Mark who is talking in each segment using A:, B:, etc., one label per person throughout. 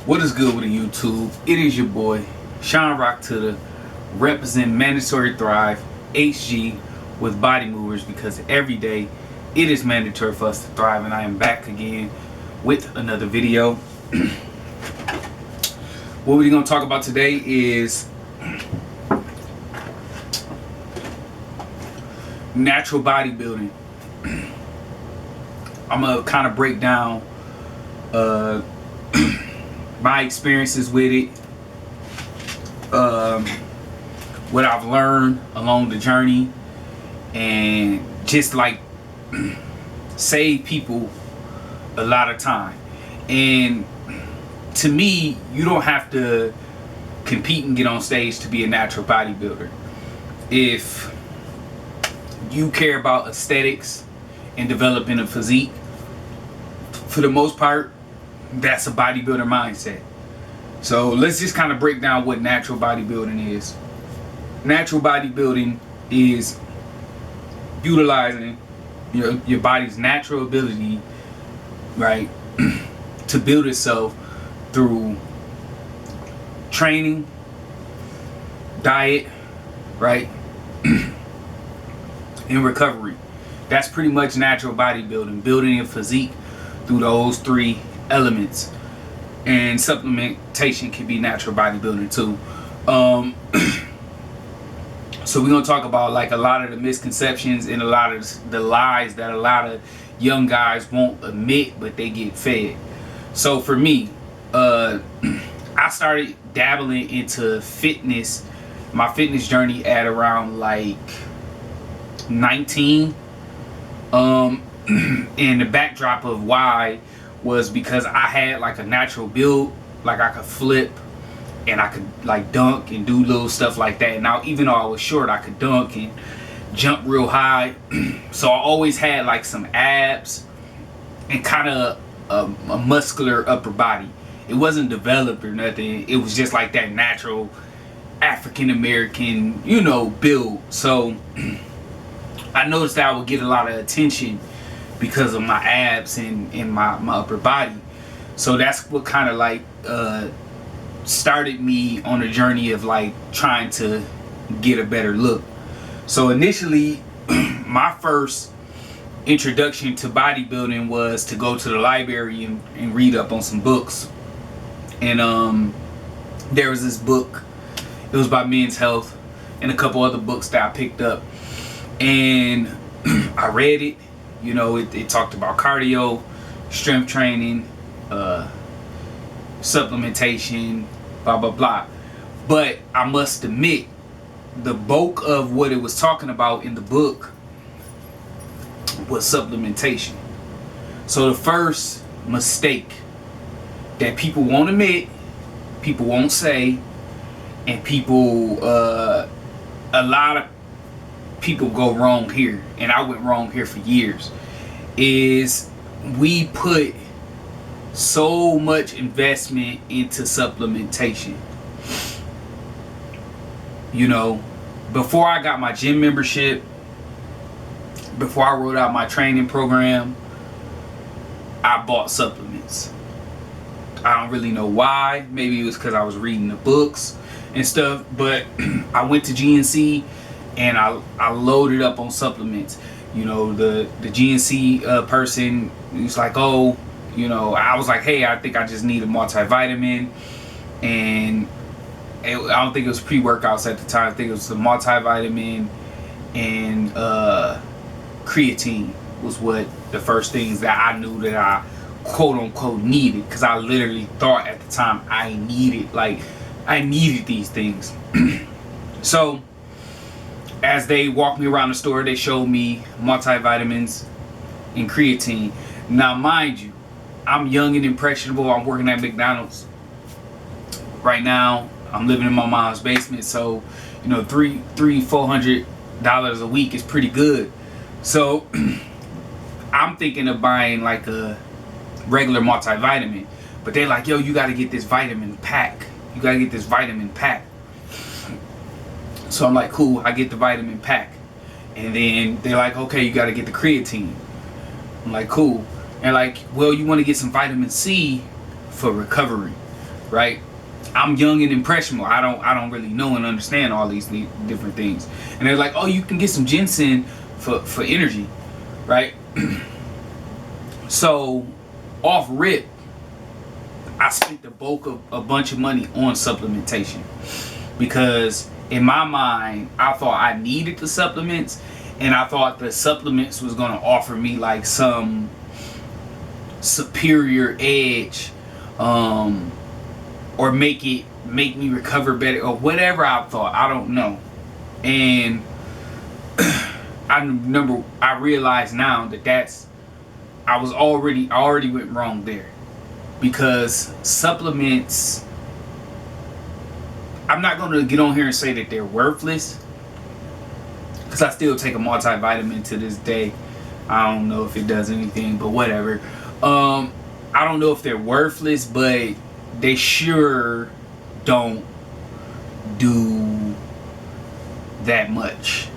A: What is good with the YouTube? It is your boy Sean Rock to the represent Mandatory Thrive HG with body movers, because every day it is mandatory for us to thrive, and I am back again with another video. What we're going to talk about today is natural bodybuilding. I'm going to kind of break down my experiences with it, what I've learned along the journey, and just like save people a lot of time. And to me, you don't have to compete and get on stage to be a natural bodybuilder. If you care about aesthetics and developing a physique, for the most part, that's a bodybuilder mindset. So let's just kind of break down what natural bodybuilding is. Natural bodybuilding is utilizing your body's natural ability, right, to build itself through training, diet, right, and recovery. That's pretty much natural bodybuilding, building a physique through those three elements. And supplementation can be natural bodybuilding too. So we're gonna talk about like a lot of the misconceptions and a lot of the lies that a lot of young guys won't admit, but they get fed. So for me, I started dabbling into fitness, my fitness journey at around like 19. And the backdrop of why was because I had like a natural build, like I could flip and I could like dunk and do little stuff like that. Now, even though I was short, I could dunk and jump real high. So I always had like some abs and kind of a muscular upper body. It wasn't developed or nothing. It was just like that natural African American, build. So I noticed that I would get a lot of attention because of my abs and my upper body. So that's what kind of like started me on a journey of like trying to get a better look. So initially, my first introduction to bodybuilding was to go to the library and read up on some books. And there was this book, it was by Men's Health, and a couple other books that I picked up, and I read it. It talked about cardio, strength training, supplementation, blah blah blah. But I must admit, the bulk of what it was talking about in the book was supplementation. So the first mistake that people won't admit, people won't say, and a lot of people go wrong here, and I went wrong here for years, is we put so much investment into supplementation. Before I got my gym membership, before I wrote out my training program, I bought supplements. I don't really know why. Maybe it was because I was reading the books and stuff, but I went to GNC and I loaded up on supplements. The GNC person was like, oh, I was like, hey, I think I just need a multivitamin. And I don't think it was pre-workouts at the time. I think it was a multivitamin and creatine was what the first things that I knew that I quote unquote needed, because I literally thought at the time I needed these things. So as they walked me around the store, they showed me multivitamins and creatine. Now, mind you, I'm young and impressionable. I'm working at McDonald's right now. I'm living in my mom's basement, so $400 a week is pretty good. So I'm thinking of buying like a regular multivitamin, but they're like, yo, you got to get this vitamin pack. You got to get this vitamin pack. So I'm like, cool, I get the vitamin pack. And then they're like, okay, you got to get the creatine. I'm like, cool. And like, well, you want to get some vitamin C for recovery. right? I'm young and impressionable. I don't really know and understand all these different things. And they're like, oh, you can get some ginseng for energy, right? So off rip, I spent the bulk of a bunch of money on supplementation, because in my mind I thought I needed the supplements, and I thought the supplements was going to offer me like some superior edge, or make me recover better, or whatever I thought. I don't know. And I realize now that I already went wrong there, because supplements, I'm not going to get on here and say that they're worthless, because I still take a multivitamin to this day. I don't know if it does anything, but whatever. I don't know if they're worthless, but they sure don't do that much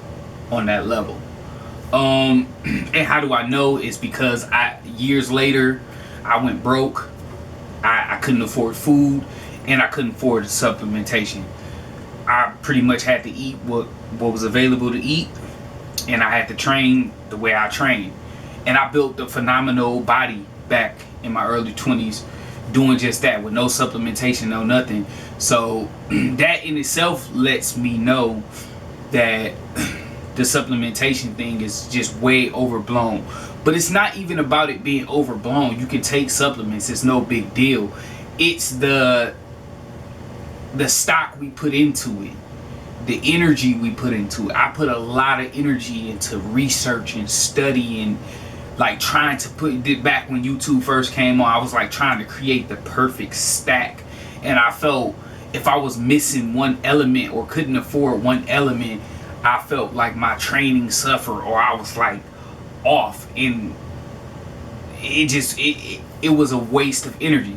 A: on that level. And how do I know? It's because years later I went broke. I couldn't afford food, and I couldn't afford supplementation. I pretty much had to eat what was available to eat, and I had to train the way I trained. And I built a phenomenal body back in my early 20s doing just that, with no supplementation, no nothing. So that in itself lets me know that the supplementation thing is just way overblown. But it's not even about it being overblown. You can take supplements, it's no big deal. It's the stock we put into it, the energy we put into it. I put a lot of energy into research and studying, like trying to put it back when YouTube first came on. I was like trying to create the perfect stack, and I felt if I was missing one element or couldn't afford one element, I felt like my training suffered, or I was like off, and it was a waste of energy.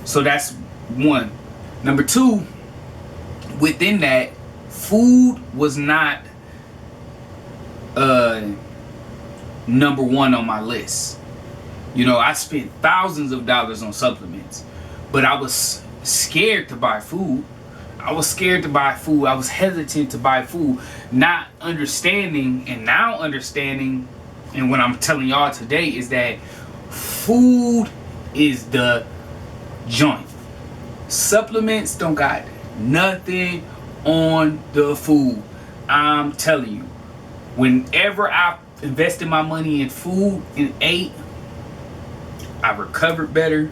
A: So that's one. Number two, within that, food was not number one on my list. You know, I spent thousands of dollars on supplements, but I was scared to buy food. I was scared to buy food. I was hesitant to buy food, not understanding, and now understanding, and what I'm telling y'all today is that food is the joint. Supplements don't got nothing on the food. I'm telling you, whenever I invested my money in food and ate, I recovered better,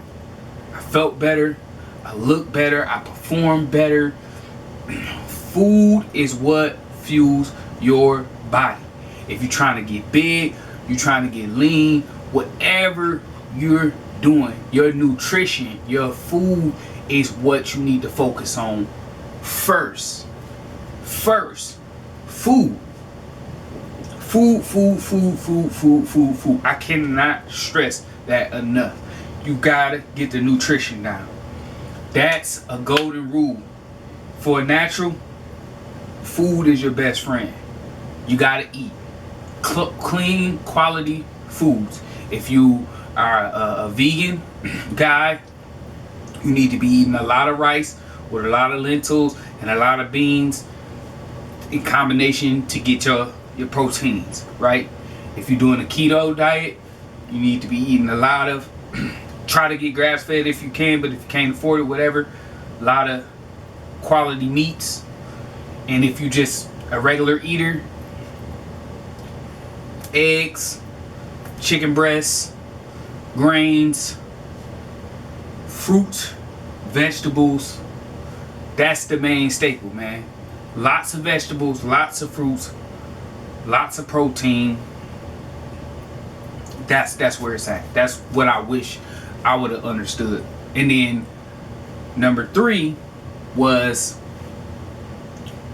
A: I felt better, I looked better, I performed better. Food is what fuels your body. If you're trying to get big, you're trying to get lean, whatever you're doing, your nutrition, your food is what you need to focus on first. Food. Food. I cannot stress that enough. You gotta get the nutrition down. That's a golden rule. For a natural, food is your best friend. You gotta eat clean, quality foods. If you are a vegan guy, you need to be eating a lot of rice with a lot of lentils and a lot of beans in combination to get your proteins, right? If you're doing a keto diet, you need to be eating a lot of, try to get grass fed if you can, but if you can't afford it, whatever, a lot of quality meats. And if you just a regular eater, eggs, chicken breasts, grains, fruit, vegetables, that's the main staple, man. Lots of vegetables, lots of fruits, lots of protein. That's where it's at. That's what I wish I would have understood. And then number three was,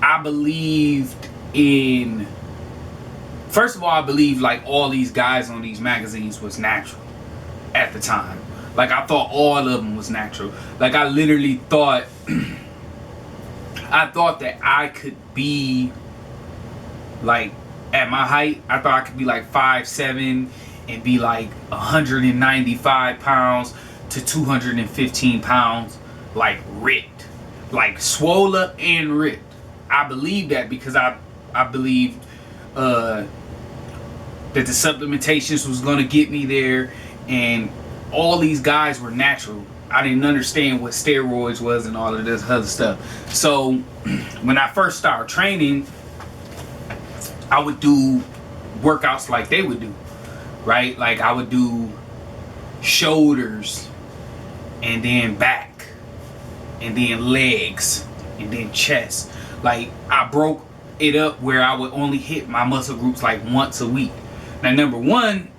A: I believed in, first of all, I believed like all these guys on these magazines was natural at the time. Like I thought all of them was natural. Like I literally thought I thought that I could be like, at my height, I thought I could be like 5'7" and be like 195 pounds to 215 pounds. like ripped, like swole up and ripped. I believe that because I believed that the supplementations was gonna get me there, and all these guys were natural. I didn't understand what steroids was and all of this other stuff. So when I first started training, I would do workouts like they would do, right? Like I would do shoulders, and then back, and then legs, and then chest. Like I broke it up where I would only hit my muscle groups like once a week. Now, number one,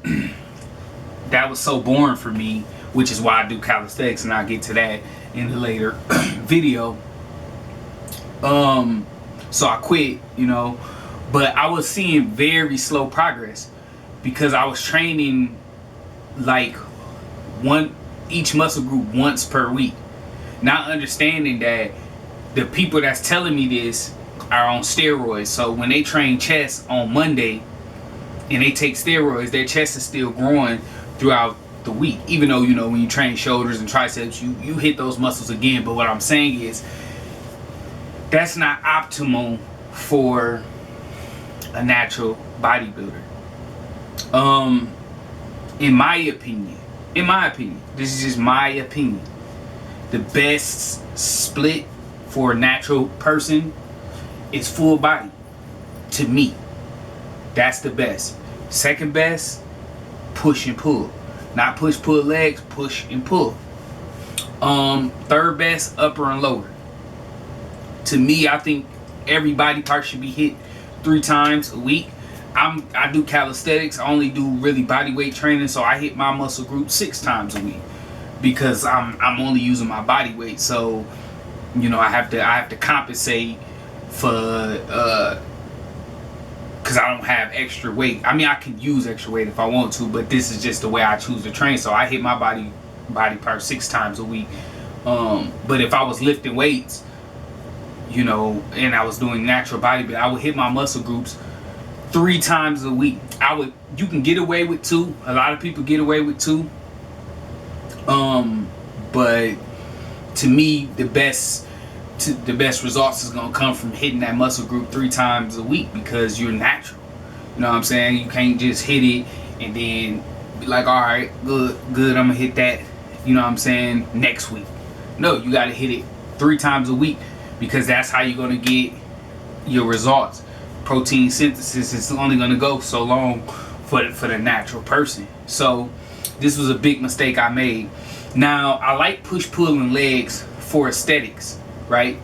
A: that was so boring for me, which is why I do calisthenics, and I'll get to that in a later video. So I quit, you know, but I was seeing very slow progress because I was training like each muscle group once per week, not understanding that the people that's telling me this are on steroids. So when they train chest on Monday and they take steroids, their chest is still growing throughout the week, even though, you know, when you train shoulders and triceps, you hit those muscles again. But what I'm saying is that's not optimal for a natural bodybuilder. In my opinion, this is just my opinion, the best split for a natural person is full body. To me, that's the best. Second best, push and pull. Not push, pull legs, push and pull. Third best, upper and lower. To me, I think every body part should be hit 3 times a week. I do calisthenics. I only do really body weight training, so I hit my muscle group 6 times a week because I'm only using my body weight. So, you know, I have to compensate for because I don't have extra weight. I mean, I can use extra weight if I want to, but this is just the way I choose to train. So I hit my body part 6 times a week. But if I was lifting weights, you know, and I was doing natural bodybuilding, I would hit my muscle groups 3 times a week. You can get away with 2. A lot of people get away with 2. But to me, the best results is gonna come from hitting that muscle group 3 times a week because you're natural. You know what I'm saying? You can't just hit it and then be like, all right, good, I'm gonna hit that, you know what I'm saying, next week. No, you gotta hit it 3 times a week because that's how you're gonna get your results. Protein synthesis is only gonna go so long for the natural person. So this was a big mistake I made. Now, I like push-pull and legs for aesthetics, right?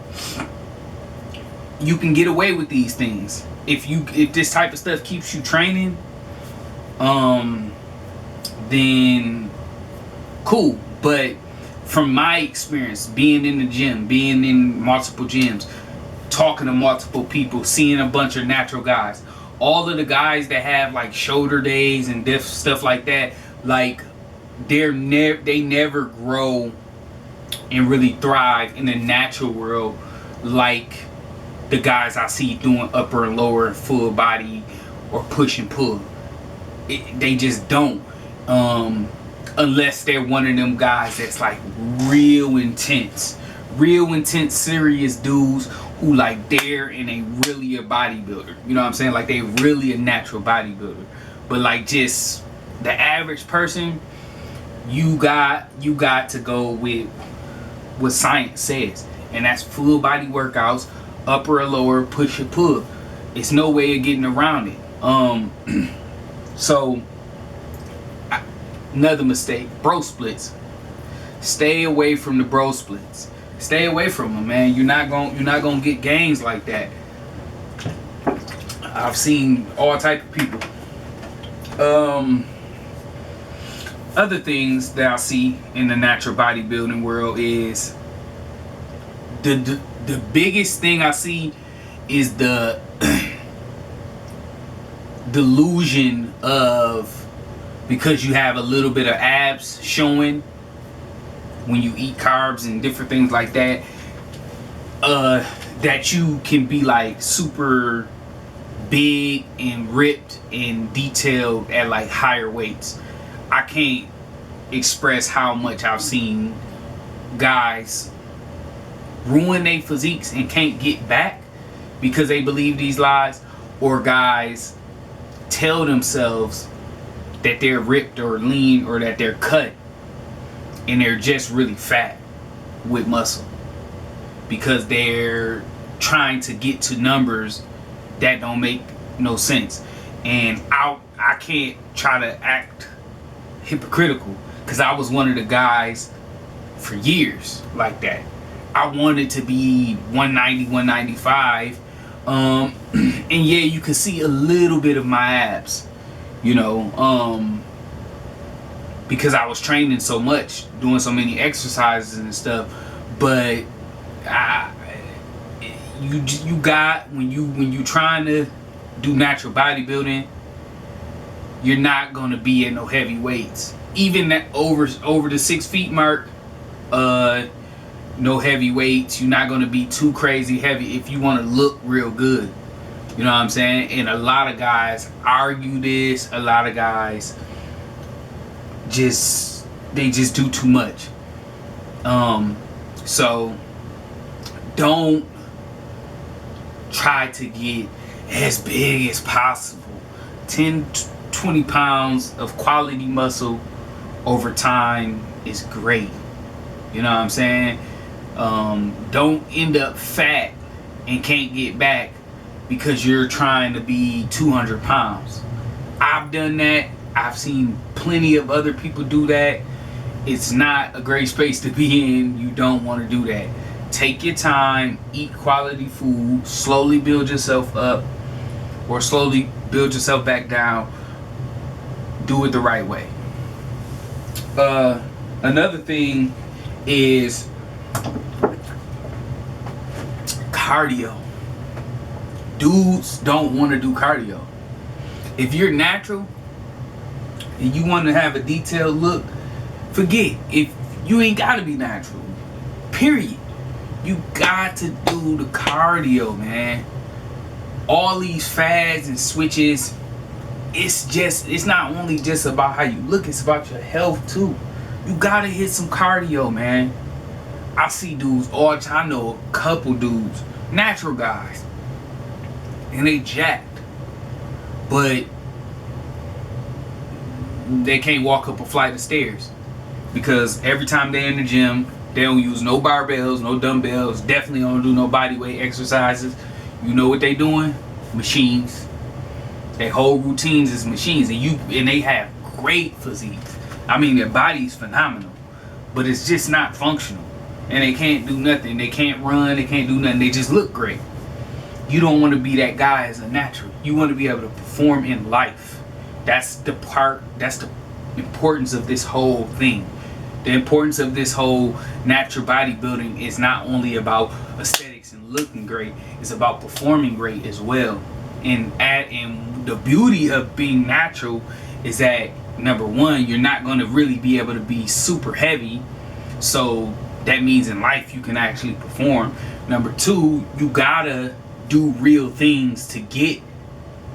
A: You can get away with these things if this type of stuff keeps you training. Then cool. But from my experience, being in the gym, being in multiple gyms, talking to multiple people, seeing a bunch of natural guys, all of the guys that have like shoulder days and stuff like that, like they never grow and really thrive in the natural world like the guys I see doing upper and lower and full body or push and pull. They just don't, unless they're one of them guys that's like real intense, serious dudes who like they're in a really a bodybuilder. You know what I'm saying? Like they really a natural bodybuilder. But like just the average person, you got to go with what science says, and that's full body workouts, upper or lower, push or pull. It's no way of getting around it. So another mistake, bro splits. Stay away from the bro splits. Stay away from them, man. You're not gonna get gains like that. I've seen all type of people. Other things that I see in the natural bodybuilding world is the biggest thing I see is the delusion of, because you have a little bit of abs showing when you eat carbs and different things like that, that you can be like super big and ripped and detailed at like higher weights. I can't express how much I've seen guys ruin their physiques and can't get back because they believe these lies, or guys tell themselves that they're ripped or lean or that they're cut and they're just really fat with muscle because they're trying to get to numbers that don't make no sense. And I can't try to act hypocritical because I was one of the guys for years like that. I wanted to be 190, 195. And yeah, you can see a little bit of my abs, you know, because I was training so much, doing so many exercises and stuff. But you got, when you trying to do natural bodybuilding, you're not gonna be at no heavy weights. Even that over the 6 feet mark, no heavy weights. You're not gonna be too crazy heavy if you want to look real good. You know what I'm saying? And a lot of guys argue this. A lot of guys just do too much. So don't try to get as big as possible. 10-20 pounds of quality muscle over time is great. You know what I'm saying? Don't end up fat and can't get back because you're trying to be 200 pounds. I've done that. I've seen plenty of other people do that. It's not a great space to be in. You don't want to do that. Take your time, eat quality food, slowly build yourself up or slowly build yourself back down. Do it the right way. Another thing is cardio. Dudes don't want to do cardio. If you're natural and you want to have a detailed look, forget. If you ain't got to be natural, period. You got to do the cardio, man. All these fads and switches, it's not only just about how you look, it's about your health too. You gotta hit some cardio, man. I see dudes all the time. I know a couple dudes, natural guys, and they jacked, but they can't walk up a flight of stairs because every time they're in the gym, they don't use no barbells, no dumbbells, definitely don't do no body weight exercises. You know what they doing? Machines. Their whole routines is machines, and they have great physiques. I mean, their body's phenomenal, but it's just not functional. And they can't do nothing. They can't run, they can't do nothing. They just look great. You don't want to be that guy as a natural. You want to be able to perform in life. That's the importance of this whole thing. The importance of this whole natural bodybuilding is not only about aesthetics and looking great, it's about performing great as well. And the beauty of being natural is that, number one, you're not going to really be able to be super heavy, so that means in life you can actually perform. Number two, you gotta do real things to get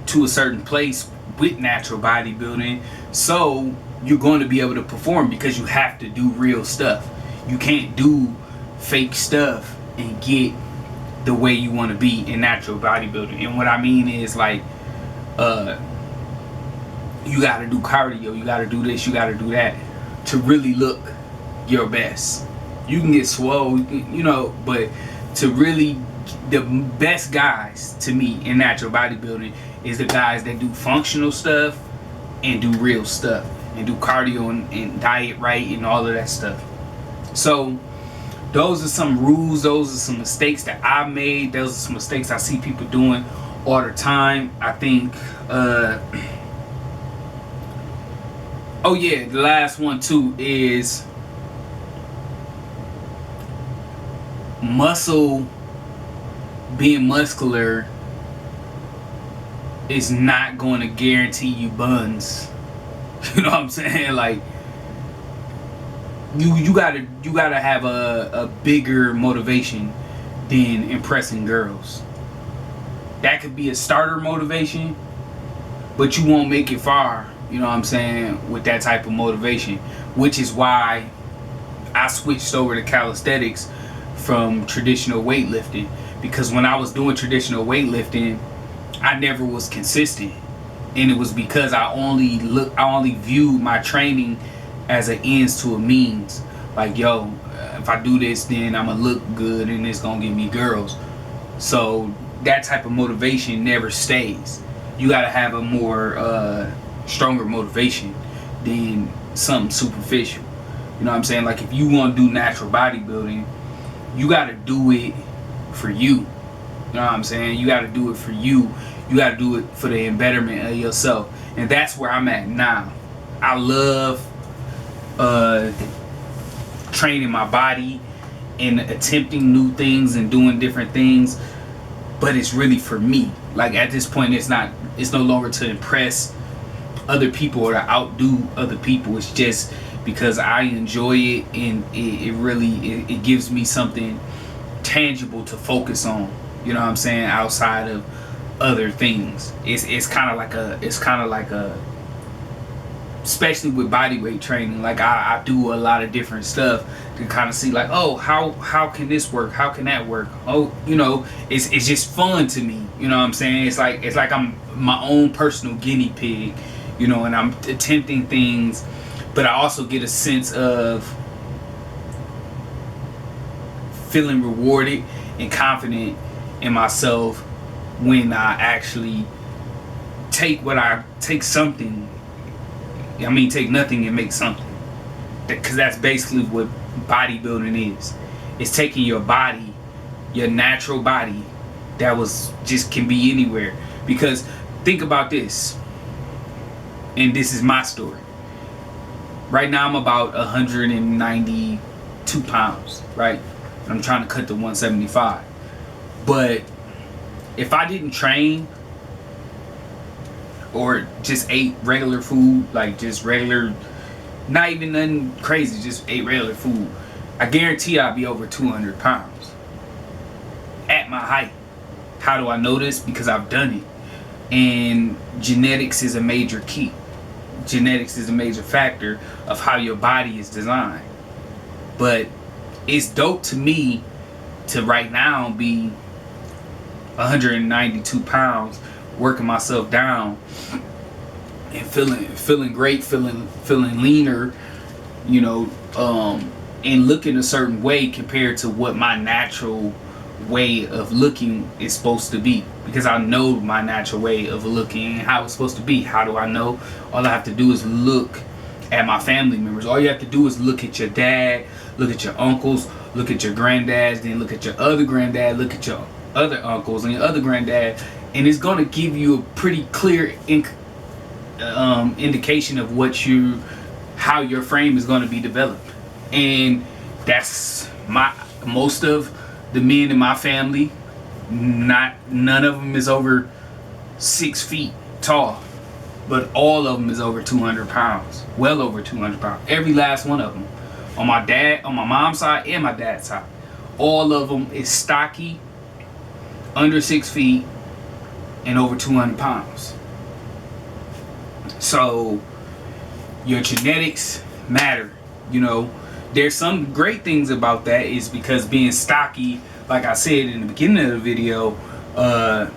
A: to a certain place with natural bodybuilding, so you're going to be able to perform because you have to do real stuff. You can't do fake stuff and get the way you want to be in natural bodybuilding. And what I mean is, like, you got to do cardio, you got to do this, you got to do that to really look your best. You can get swole, you know, but to really, the best guys to me in natural bodybuilding is the guys that do functional stuff and do real stuff and do cardio and diet right and all of that stuff. So those are some rules, those are some mistakes that I've made, those are some mistakes I see people doing all the time. I think oh yeah, the last one too is being muscular is not going to guarantee you buns. You know what I'm saying? Like, you gotta have a bigger motivation than impressing girls. That could be a starter motivation, but you won't make it far, you know what I'm saying, with that type of motivation. Which is why I switched over to calisthenics from traditional weightlifting, because when I was doing traditional weightlifting, I never was consistent, and it was because I only viewed my training as an ends to a means. Like, yo, if I do this, then I'm gonna look good and it's gonna give me girls. So that type of motivation never stays. You gotta have a more stronger motivation than something superficial. You know what I'm saying? Like, if you want to do natural bodybuilding, you gotta do it for you. You know what I'm saying? You gotta do it for you. You gotta do it for the betterment of yourself. And that's where I'm at now. I love training my body and attempting new things and doing different things, but it's really for me. Like, at this point, it's no longer to impress other people or to outdo other people. It's just because I enjoy it, and it really gives me something tangible to focus on. You know what I'm saying? Outside of other things, it's kind of like a especially with bodyweight training, like I do a lot of different stuff to kind of see, like, oh, how can this work? How can that work? Oh, you know, it's just fun to me. You know what I'm saying? It's like I'm my own personal guinea pig, you know, and I'm attempting things, but I also get a sense of feeling rewarded and confident in myself when I actually take something. I mean, take nothing and make something. Because that's basically what bodybuilding is. It's taking your body, your natural body, that was just can be anywhere. Because think about this, and this is my story. Right now I'm about 192 pounds, right? And I'm trying to cut to 175. But if I didn't train, or just ate regular food, like just regular, not even nothing crazy, just ate regular food, I guarantee I'd be over 200 pounds at my height. How do I know this? Because I've done it. And genetics is a major key. Genetics is a major factor of how your body is designed. But it's dope to me to right now be 192 pounds, working myself down and feeling great, feeling leaner, you know, and looking a certain way compared to what my natural way of looking is supposed to be. Because I know my natural way of looking and how it's supposed to be. How do I know? All I have to do is look at my family members. All you have to do is look at your dad, look at your uncles, look at your granddads, then look at your other granddad, look at your other uncles and your other granddad, and it's going to give you a pretty clear indication of how your frame is going to be developed. And that's most of the men in my family, none of them is over 6 feet tall, but all of them is over 200 pounds, well over 200 pounds. Every last one of them, on my mom's side and my dad's side, all of them is stocky, under 6 feet, and over 200 pounds. So your genetics matter. You know, there's some great things about that, is because being stocky, like I said in the beginning of the video, I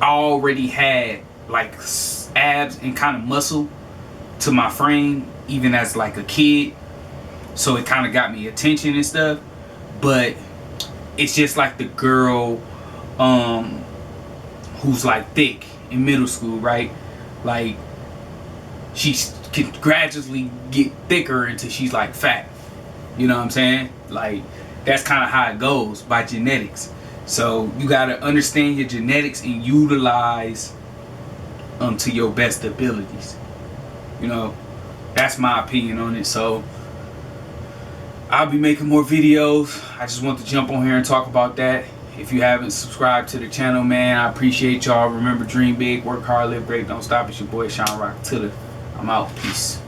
A: already had like abs and kind of muscle to my frame even as like a kid, so it kind of got me attention and stuff. But it's just like the girl who's like thick in middle school, right? Like, she can gradually get thicker until she's like fat. You know what I'm saying? Like, that's kind of how it goes, by genetics. So you got to understand your genetics and utilize to your best abilities. You know, that's my opinion on it. So I'll be making more videos. I just want to jump on here and talk about that. If you haven't subscribed to the channel, man, I appreciate y'all. Remember, dream big, work hard, live great, don't stop. It's your boy Sean Rock Tiller. I'm out. Peace.